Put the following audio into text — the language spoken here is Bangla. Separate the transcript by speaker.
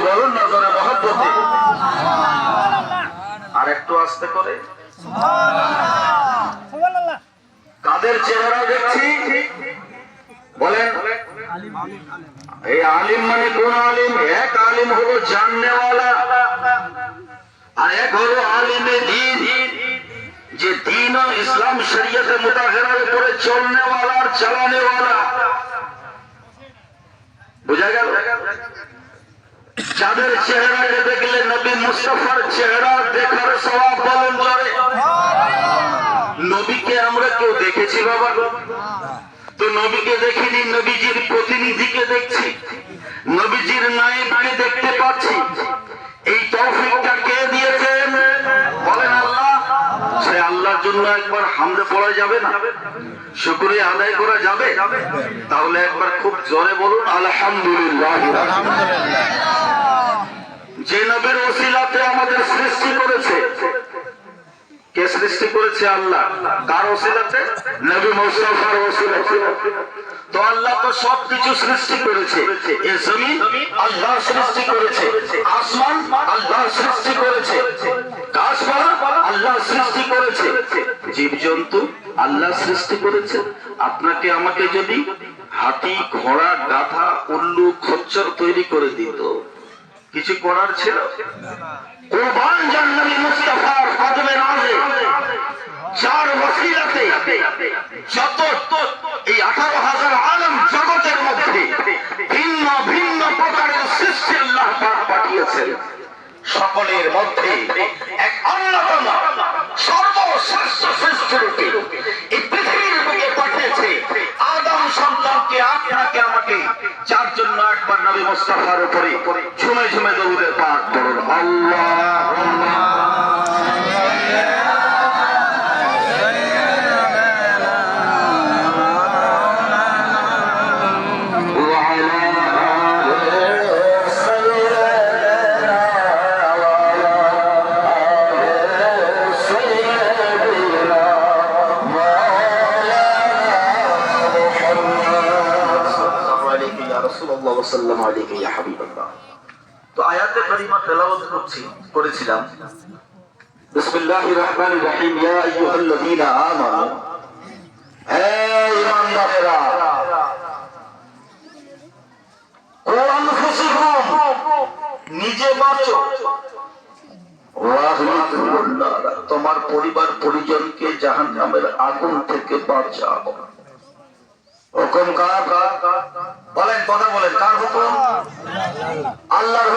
Speaker 1: বলুন না জোরে মহব্বতে, আর একটু আস্তে করে। কাদের চেহারা দেখছি বলেন? এই আলিম মানে কোন আলিম? এক আলিম হলো জাননেওয়ালা, আর এক হলো আলিমে দ্বীন, যে দ্বীন ও ইসলাম শরীয়তে মুতাহহারার উপরে চলনেওয়ালা আর চালানেওয়ালা। বুঝা গেল? যাদের চেহারাকে দেখলে নবী মুস্তাফার চেহারা দেখার সওয়াব বলেন জোরে। নবীকে আমরা কেউ দেখেছি বাবা? তো নবীকে দেখিনি, নবীজির প্রতিনিধিকে দেখছি, নবীজির নায়েবকে দেখতে পাচ্ছি। এই তৌফিকটা কে দিয়েছেন বলেন? আল্লাহ। সে আল্লাহর জন্য একবার হামদে পড়া যাবে না? শুকরিয়া আদায় করা যাবে? তাহলে একবার খুব জোরে বলুন আলহামদুলিল্লাহ। যে নবীর ওসিলাতে আমাদের সৃষ্টি করেছে, কে সৃষ্টি করেছে? আল্লাহ। কার ওসিলাতে? নবী মুস্তাফার ওসিলাতে। তো আল্লাহ তো সবকিছু সৃষ্টি করেছে। এই জমিন আল্লাহ সৃষ্টি করেছে, আসমান আল্লাহ সৃষ্টি করেছে, গাছপালা আল্লাহ সৃষ্টি করেছে, জীবজন্তু আল্লাহ সৃষ্টি করেছে। আপনাকে আমাকে যদি হাতি, ঘোড়া, গাধা, উল্লু, খচ্চর তৈরি করে দিত, কিছু করার ছিল? কুরবান জান নবী মুস্তাফার কদমে রাজে, যার ওসিলাতে যত এই 18,000 আলম জগতের মধ্যে ভিন্ন ভিন্ন প্রকারের সৃষ্টি আল্লাহ পাক পাঠিয়েছেন, সকলের মধ্যে এক অন্যতম সর্বশ্রেষ্ঠ সৃষ্টিরূপে এই পৃথিবীর বুকে পাঠিয়েছে আদম সন্তানকে, আপনাকে আমাকে, যার জন্য একবার নবী মুস্তাফার উপরে ঝুমে ঝুমে দৌড়ে পাঠ করুন আল্লাহুম্মা। তো আয়াতে কারিমা তেলাওয়াত করেছিলাম। বিসমিল্লাহির রহমানির রহিম। ইয়া আইয়ুহাল্লাযীনা আমানু, হে ঈমানদারেরা, কু আনফুসাকুম, নিজে বাঁচো, ওয়া আহলিকুম নার, তোমার পরিবার পরিজনকে জাহান্নামের আগুন থেকে বাঁচাও। হুকুম কার? বলেন, কথা বলেন, কার হুকুম? আল্লাহর।